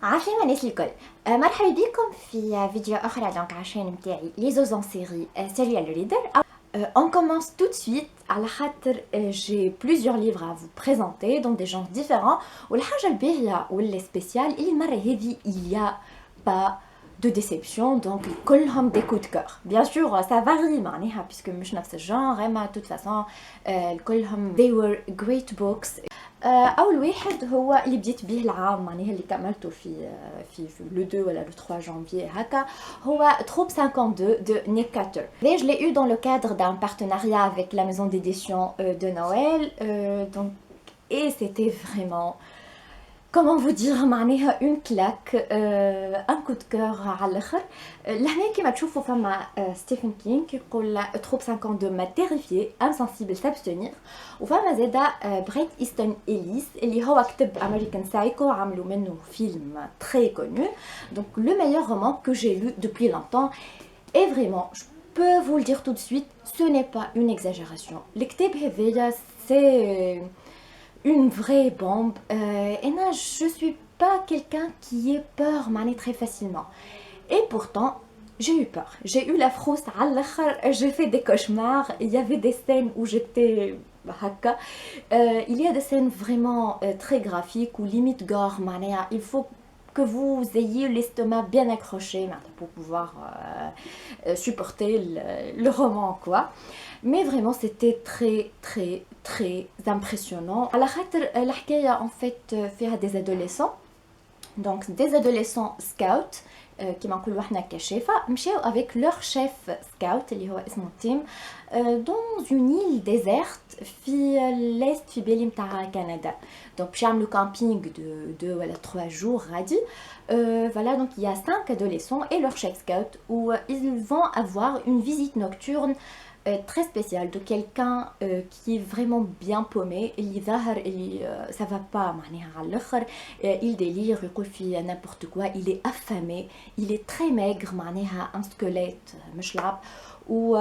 عارفين الناس الكل. مرحبا بكم في فيديو اخر دونك على الشين متاعي لي زوزون سيري سيريال ريدر. On commence tout de suite على خاطر j'ai plusieurs livres à vous présenter donc des genres différents والحاجة الباهية واللي سبيسيال اللي المرة هذه il y a pas de déception donc كلهم des coups de cœur. Bien sûr ça varie معناها puisque مش نفس الجانر اما de toute façon كلهم they were great books. اول واحد هو اللي بديت به العام معناها اللي كملته في لو 2 ولا لو 3 جانفي هكا هو Troupe 52 de Nick Carter. Je l'ai eu dans le cadre d'un partenariat avec la maison d'édition de Noël donc et c'était vraiment comment vous dire معناها une claque un coup de cœur على الاخر. لهنا كيما تشوفوا فما ستيفن كينغ يقول Troupe 52 m'a terrifié insensible s'abstenir وفما زادا بريت ايستون إليس اللي هو كتب امريكان سايكو عملوا منه فيلم très connu donc le meilleur roman que j'ai lu depuis longtemps et vraiment je peux vous le dire tout de suite ce n'est pas une exagération. الكتاب هذايا c'est une vraie bombe et là je suis pas quelqu'un qui ait peur معني très facilement et pourtant j'ai eu peur, j'ai eu la frousse à l'akhar, j'ai fait des cauchemars, il y avait des scènes où j'étais haka. Il y a des scènes vraiment très graphiques ou limite gore معناها il faut que vous ayez l'estomac bien accroché pour pouvoir supporter le roman quoi. Mais vraiment c'était très impressionnant. على خاطر الحكاية en fait فيها des adolescents donc des adolescents scouts كيما نقولوا احنا كشافة مشاو avec leur chef scout اللي هو اسمه تيم dans une île déserte في l'est في بالي نتاع كندا. Donc باش يعملوا camping de 2 ولا 3 jours غادي. Voilà donc il y a 5 adolescents et leur chef scout où ils vont avoir une visite nocturne très spécial de quelqu'un qui est vraiment bien paumé اللي ظاهر اللي ça va pas معناها على الاخر il délire يقول في n'importe quoi il est affamé il est très maigre معناها un squelette مش لعب و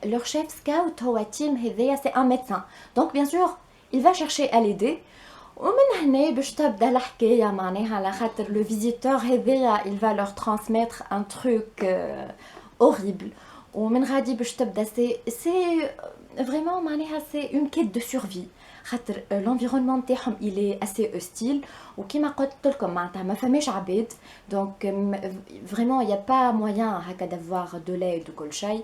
leur chef scout هو تيم هذايا c'est un médecin donc bien sûr il va chercher à l'aider ومن هنا باش تبدا الحكايه معناها على خاطر le visiteur هذايا il va leur transmettre un truc horrible ومن غادي باش تبدا سي فريمون معناها سي اون كيت دو سورفي خاطر l'environnement تاعهم il est assez hostile وكيما قلت لكم معناتها ما فماش عباد دونك فريمون il y a pas moyen هكا d'avoir de l'aide وكل شيء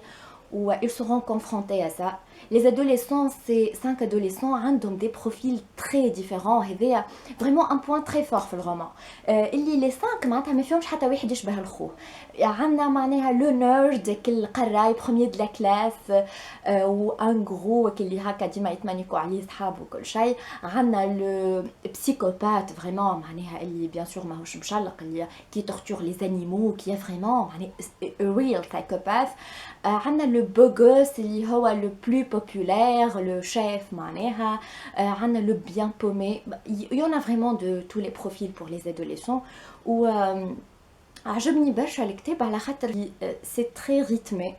و ils seront confrontés à ça. Les adolescents, ces 5 adolescents عندهم des profils très différents هذايا vraiment un point très fort في الرومان اللي les 5 معناتها ما فيهمش حتى واحد يشبه الخو. عندنا معناها لو نيرد كل قراي بروميير دو لا كلاس و ان غرو اللي هكا ديما يتمنيكوا عليه صحاب وكل شيء. عندنا لو بسيكوبات فريمون معناها اللي بيان سور ماهوش مشلق اللي كي تورتور لي انيمو كي فريمون معناها ريل سايكوباث. عندنا لو بو غوس اللي هو لو بلو populaire, le chef معناها. عندنا le bien paumé. Il y en a vraiment de tous les profils pour les adolescents. و عجبني برشا الكتاب على خاطر c'est très rythmé.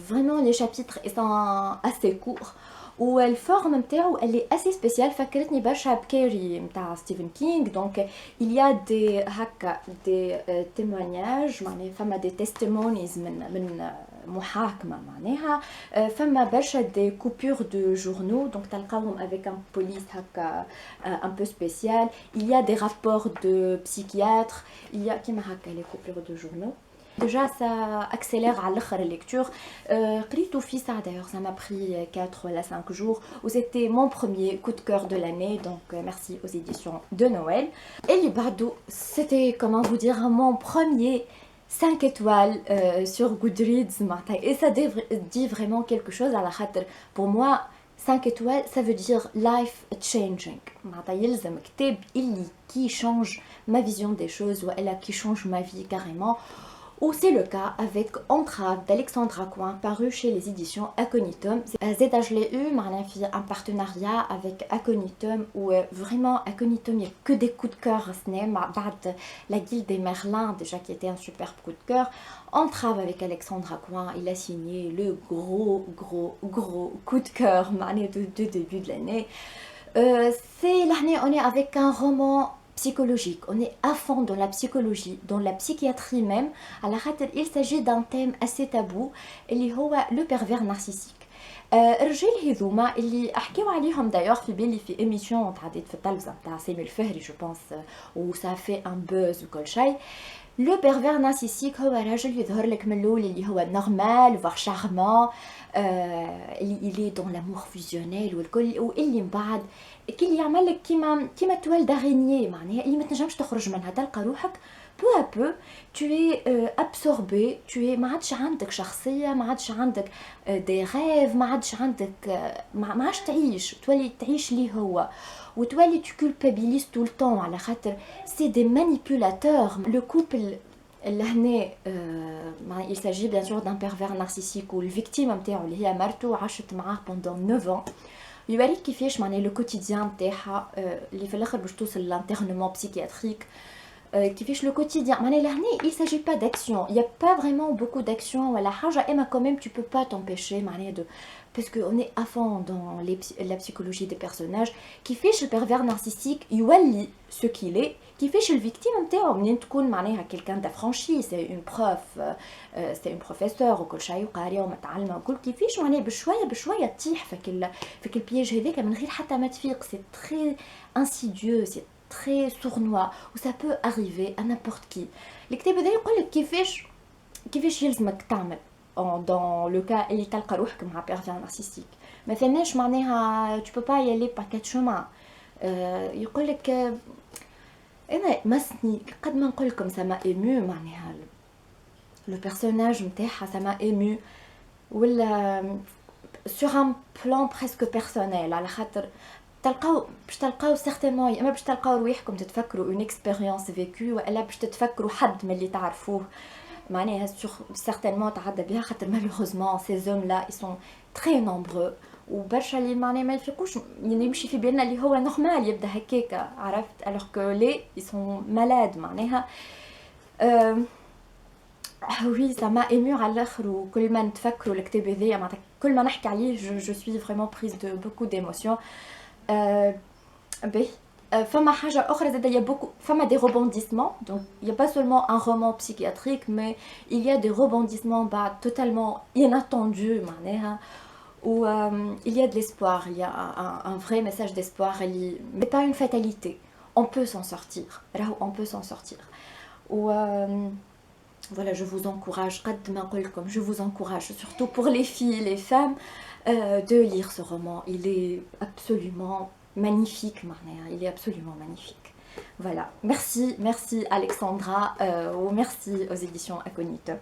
Vraiment les chapitres sont assez courts. والفورم نتاعو اللي اسي سبيسيال فكرتني برشا بكاري نتاع ستيفن كينغ دونك il y a des هكا دي témoignages معناها فما دي تيستيمونيز من محاكمه معناها فما برشا دي كوبور دو جورنو دونك تلقاهم avec un police هكا un peu spécial. Il y a des rapports de psychiatres, il y a كيما هكا les coupures de journaux. Déjà ça accélère à l'akhar la lecture. قريته في ساعة d'ailleurs ça m'a pris 4 ou 5 jours où c'était mon premier coup de cœur de l'année donc merci aux éditions de Noël. Et اللي بعده c'était comment vous dire mon premier 5 étoiles sur Goodreads et ça dit vraiment quelque chose à la خاطر pour moi 5 étoiles ça veut dire life changing معناتها يلزم كتاب اللي qui change ma vision des choses ou elle qui change ma vie carrément. Ou c'est le cas avec Entrave d'Alexandra Coin paru chez les éditions Aconitum. Zeda je l'ai eu, un partenariat avec Aconitum où vraiment Aconitum il n'y a que des coups de cœur. La Guilde des Merlins déjà qui était un super coup de cœur. Entrave avec Alexandra Coin, il a signé le gros coup de cœur de début de l'année. C'est l'année on est avec un roman psychologique. On est à fond dans la psychologie, dans la psychiatrie même. Il s'agit d'un thème assez tabou, اللي هو le pervers narcissique. الرجال هذوما اللي احكيو عليهم دايوغ في بالي في ايميسيون تعديت في التلفزه نتاع سامي الفهري جو بونس و سا في ان بوز وكل شيء. لو بيرفير نارسيسيك هو راجل يظهر لك من الاول اللي هو نورمال فوار شارمون اللي دون لامور فيزيونيل والكل، واللي من بعد كي يعمل لك كيما توال دارينيي معناها اللي ما تنجمش تخرج منها، تلقى روحك peu à peu tu es absorbé, ما عادش عندك شخصية، ما عادش عندك des rêves، ما عادش عندك ما عادش تولي تعيش ليه هو، وتولي tu culpabilises tout le temps على خاطر c'est des manipulateurs. Le couple هنا il s'agit bien sûr d'un pervers narcissique و الفيكتيم نتاعو اللي هي مرته عاشت معاه pendant 9 ans. يوريك كيفاش معناها لو كوتيديان نتاعها اللي في الاخر باش توصل لانترنمون بسيكياتريك. Qui fiche le quotidien. Il ne s'agit pas d'action. Il n'y a pas vraiment beaucoup d'action. Mais quand même, tu ne peux pas t'empêcher. Parce qu'on est à fond dans la psychologie des personnages. Qui fiche le pervers narcissique, il ce qu'il est. Qui fiche le victime, quelqu'un d'affranchi. C'est une prof, c'est une professeure. Qui fiche بشوية تطيح في البياج هذاك من غير حتى ما تفيق. C'est très insidieux. C'est très sournois ou ça peut arriver à n'importe qui. الكتاب هذا يقول لك كيفاش يلزمك تعمل dans le cas اللي تلقى روحك مع pervers narcissique. ما فهمناش معناها tu peux pas y aller par quatre chemins. يقول لك انا مسني قد ما نقول لكم ça m'a ému معناها le personnage نتاعها ça m'a ému ولا sur un plan presque personnel على خاطر باش تلقاو سيغتينمون يا اما باش تلقاو رواحكم تتفكروا اون اكسبيريونس فيكو والا باش تتفكروا حد من اللي تعرفوه معناها سيغتينمون تعدى بها خاطر مالوغوزمون سي زوم لا اي سون تري نومبرو وبرشا اللي معناها ما يفيقوش يعني يمشي في بالنا اللي هو نورمال يبدا هكاك عرفت الوغ كو لي اي سون مالاد معناها وي سا ما ايمو على الاخر وكل ما نتفكروا الكتاب هذايا معناتها كل ما نحكي عليه جو سوي فريمون بريز دو بوكو ديموسيون. Fama حاجة أخرى زاد il y a beaucoup fama des rebondissements donc il y a pas seulement un roman psychiatrique mais il y a des rebondissements totalement inattendus معناها où il y a de l'espoir, il y a un vrai message d'espoir, mais pas une fatalité, on peut s'en sortir, on peut s'en sortir ou voilà je vous encourage je vous encourage surtout pour les filles les femmes de lire ce roman, il est absolument magnifique معناها il est absolument magnifique. Voilà, merci Alexandra ou merci aux éditions Incognito.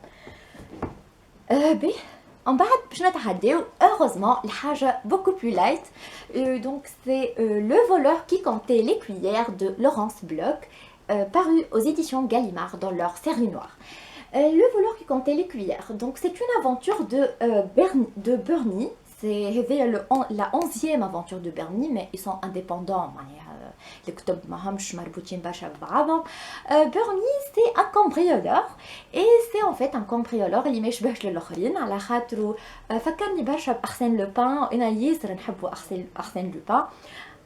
En bas باش نتحداو heureusement لحاجة beaucoup plus light donc c'est Le voleur qui comptait les cuillères de Laurence Bloch paru aux éditions Gallimard dans leur série noire. Le voleur qui comptait les cuillères, donc c'est une aventure de Bernie. C'est la 11e aventure de Bernie, mais ils sont indépendants. Les كتب ماهمش مربوطين برشا ببعضهم. Bernie c'est un cambrioleur et c'est en fait un cambrioleur اللي ما يشبهش للآخرين على خاطرو فكرني برشا بأرسène لوبان. أنا ياسر نحبو أرسène لوبان.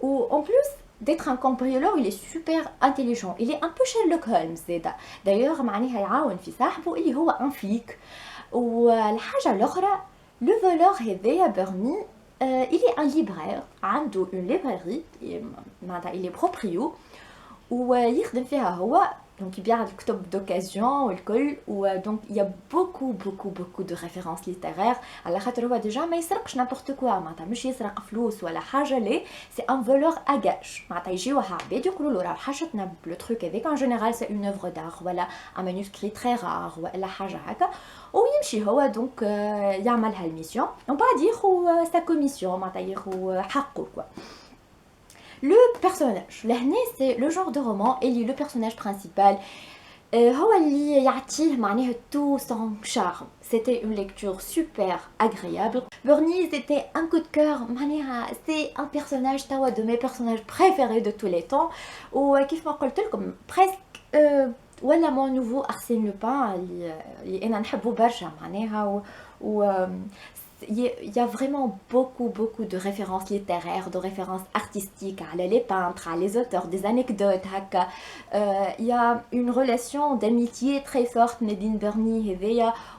و en plus d'être un cambrioleur il est super intelligent. Il est un peu Sherlock Holmes زادا. D'ailleurs معناها يعاون في صاحبه اللي هو un flic. والحاجة الأخرى Le voleur هذايا Bernie il est un libraire عنده une librairie il est proprio ويخدم فيها هو donc يبيع الكتب d'occasion والكل donc il y a beaucoup de références littéraires على خاطر هو déjà ما يسرقش n'importe quoi معناتها مش يسرق فلوس ولا حاجه ليه c'est un voleur à gage معناتها يجيوها عباد يقولوا له راه حاجتنا بلو تروك هذاك en général c'est une œuvre d'art ولا un manuscrit très rare ولا حاجه هكا ويمشي هو donc يعملها الميسيون ومن بعد ياخذ sa commission معناتها ياخذ حقه quoi. Le personnage, c'est le genre de roman اللي le personnage principal هو اللي يعطيه معناه tout son charme. C'était une lecture super agréable. Bernie c'était un coup de cœur معناها c'est un personnage توا de mes personnages préférés de tous les temps وكيف ما قلت لكم presque ولا mon nouveau Arsène Lupin اللي انا نحبه برشا معناها و il y a vraiment beaucoup de références littéraires, de références artistiques, les peintres, les auteurs, des anecdotes. Il y a une relation d'amitié très forte, Nadine Bernie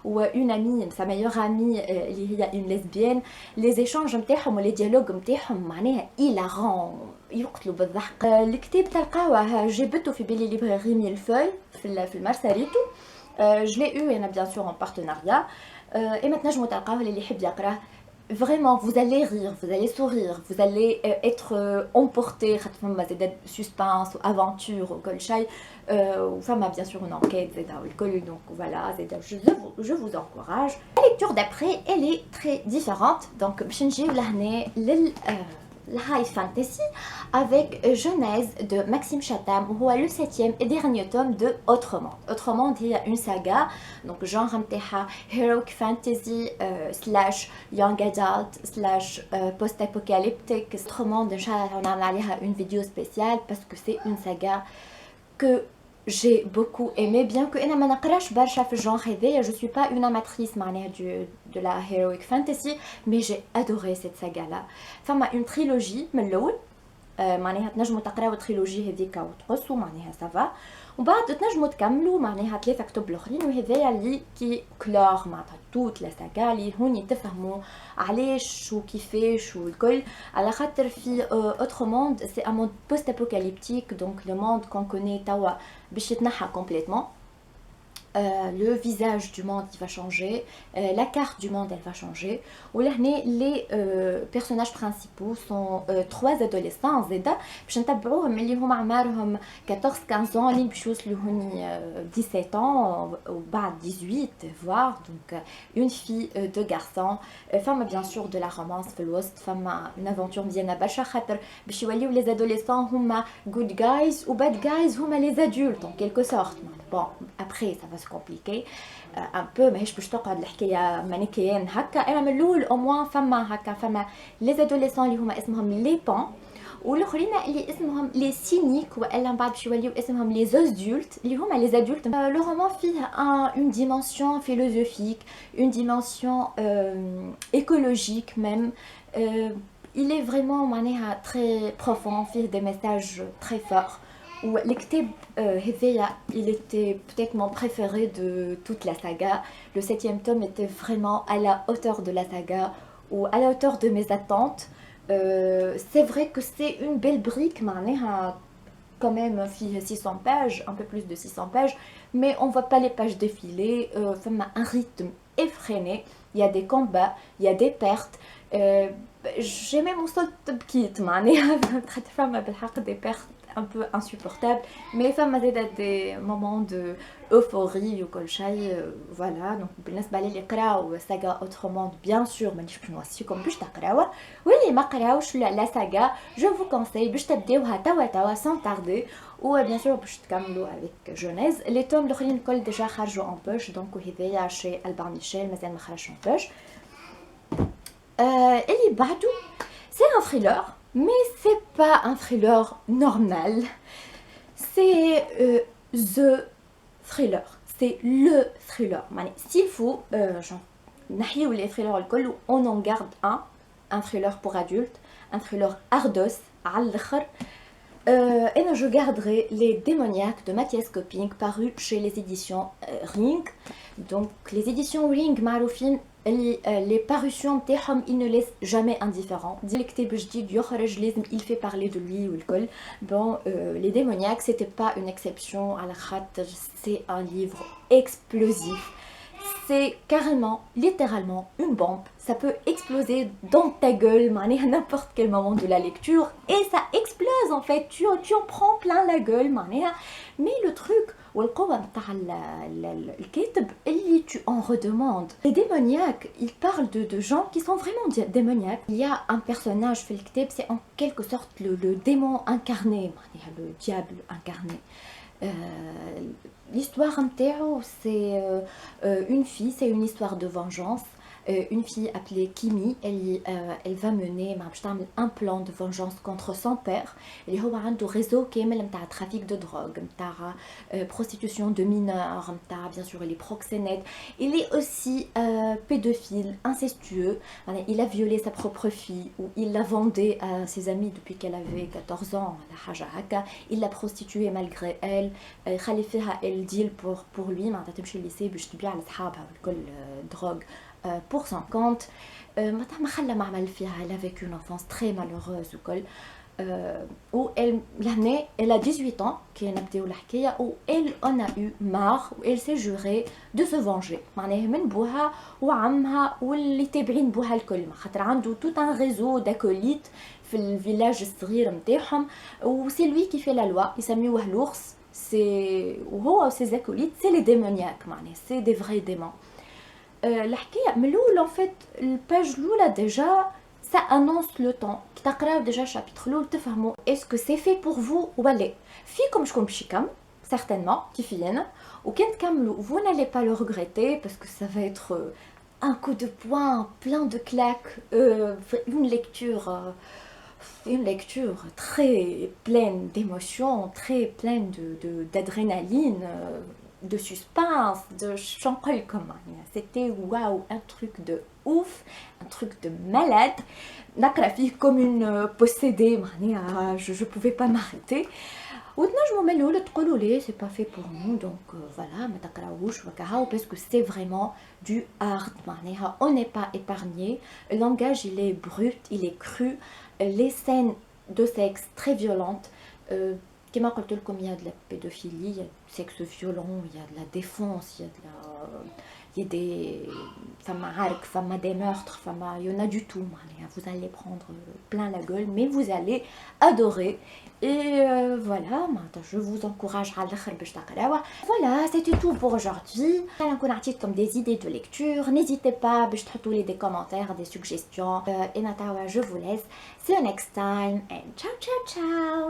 ou une amie, sa meilleure amie, il y a une lesbienne. Les échanges نتاعهم les dialogues نتاعهم معناها hilarant يقتلوا بالضحك. الكتاب تلقاوه جبته في بالي ليبراري ميلفوي في المرساريتو. Je l'ai eu, il y en a bien sûr en partenariat. Et maintenant, je m'entends les يقراه. Vraiment, vous allez rire, vous allez sourire, vous allez être emporté, suspense ou aventure ou كل شيء. Enfin, bien sûr une enquête, donc voilà, je vous encourage. La lecture d'après, elle est très différente. Donc, باش نجيو لهنا la high fantasy avec Genèse de Maxime Chatham, où est le 7e et dernier tome de Autrement. Autrement, il y a une saga, donc genre heroic fantasy slash young adult slash post-apocalyptique. Autrement, on a une vidéo spéciale parce que c'est une saga que j'ai beaucoup aimé, bien que انا ما نقراش برشا في الجون هذايا. Je suis pas une amatrice معناها de la heroic fantasy, mais j'ai adoré cette saga là. فما une trilogie من الاول معناها تنجموا تقراو التريلوجي هذيك وتقصوا معناها سافا، ومن بعد تنجموا تكملوا معناها 3 كتب الاخرين، وهذايا اللي كي كلور معناتها توت لا ساغا اللي هوني تفهموا علاش وكيفاش والكل. على خاطر في اوتر موند سي ان موند بوست ابوكاليبتيك، دونك لو موند كون كوني توا باش يتنحى كومبليتمون. Le visage du monde il va changer, la carte du monde elle va changer. Les personnages principaux sont 3 adolescents زاده باش نتبعوهم اللي هما عمرهم 14 15 ans اللي باش يوصلوا هوني 17 ans وبعد 18 voire, donc une fille 2 garçons. فما bien sûr de la romance في الوسط، فما une aventure مزيانه برشا خاطر باش يوليو les adolescents هما good guys و bad guys هما les adultes en quelque sorte. Bon, après ça va se compliquer un peu، ماهيش باش تقعد الحكايه مانيكيين هكا. اما من الاول او موان فما هكا، فما لي زادوليسون اللي هما اسمهم لي بون، والاخرين اللي اسمهم لي سينيك، والا من بعد باش يوليو اسمهم لي زادولت اللي هما لي زادولت. لو رومان فيه une dimension philosophique, une dimension écologique même. Il est vraiment معناها très profond, فيه des messages très forts. والكتاب هذايا il était peut-être mon préféré de toute la saga. Le 7e tome était vraiment à la hauteur de la saga ou à la hauteur de mes attentes. C'est vrai que c'est une belle brique معناها quand même 600 pages, un peu plus de 600 pages, mais on voit pas les pages défiler. Un rythme effréné, il y a des combats, il y a des pertes. J'ai même وصلت بكيت معناها فما بالحق des pertes un peu insupportable, mais ça m'a aidé des moments de euphorie ou كل شيء. voilà. donc بالنسبه لي يقراو saga autrement bien sûr مانيش باش نوصيكم باش تقراوها، واللي ما قراوش la saga je vous conseille باش تبداوها توا sans tarder. و bien sûr باش تكملوا avec Genèse. les tomes الاخرين الكل déjà خرجوا en poche، donc وهذايا chez Albin Michel مازال ما خرجش en poche. اللي بعده c'est un thriller, mais c'est pas un thriller normal, c'est the thriller, c'est le thriller. S'il faut نحيو les thrillers الكل on en garde un thriller pour adultes, un thriller ardos على الاخر. Et je garderai Les Démoniaques de Mathias Copping, paru chez les éditions Ring. Donc les éditions Ring معروفين les parutions تاعهم ils ne laissent jamais indifférent. ديال كتاب جديد يخرج لازم il fait parler de lui والكل. Bon, Les Démoniaques c'était pas une exception على خاطر c'est un livre explosif. C'est carrément, littéralement une bombe. Ça peut exploser dans ta gueule à n'importe quel moment de la lecture. Et ça explose en fait. Tu en prends plein la gueule. Mais le truc, tu en redemandes. Les démoniaques, ils parlent de gens qui sont vraiment démoniaques. Il y a un personnage, c'est en quelque sorte le démon incarné, le diable incarné. L'histoire c'est une fille, c'est une histoire de vengeance. une fille appelée Kimi. Elle va mener un plan de vengeance contre son père. Il y a un réseau qui est un trafic de drogue, prostitution de mineurs, bien sûr les proxénètes. Il est aussi pédophile, incestueux. Il a violé sa propre fille ou il l'a vendée à ses amis depuis qu'elle avait 14 ans. Il l'a prostituée malgré elle. Elle deal pour lui. Drogue pour son compte. Elle a vécu une enfance très malheureuse. Où elle a 18 ans, où elle en a eu marre, où elle s'est jurée de se venger. من بوها وعمها واللي تابعين بوها الكل خاطر عنده tout un réseau d'acolytes في الفيلاج الصغير نتاعهم و c'est lui qui fait la loi يسميوه l'ours. وهو ses acolytes c'est les démoniaques c'est des vrais démons. الحكايه من الاول en fait الباج الاولى déjà ça annonce le temps. تقراو déjà chapitre الاول تفهموا est-ce que c'est fait pour vous ولا فيكم شكون باش يكمل certainement كيفين وكان تكملوا vous n'allez pas le regretter parce que ça va être un coup de poing plein de claques, une lecture très pleine d'émotions, très pleine d'adrénaline, de suspense, de champagne comme c'était waouh, un truc de ouf, un truc de malade. نقرا فيه comme une possédée معناها je pouvais pas m'arrêter. وتنجموا من الاول تقولوا لي c'est pas fait pour nous donc voilà ما تقراوش وكاهو parce que c'est vraiment du hard معناها on n'est pas épargné. Le langage il est brut, il est cru, les scènes de sexe très violentes. كما قلت لكم il y a de la pédophilie, il y a du sexe violent, il y a de la défense, il y a des femmes des meurtres, il y en a du tout. Vous allez prendre plein la gueule, mais vous allez adorer. Et voilà, je vous encourage à lire. Voilà, c'était tout pour aujourd'hui. Comme des idées de lecture, n'hésitez pas à mettre des commentaires, des suggestions. Et je vous laisse. See you next time and ciao ciao ciao.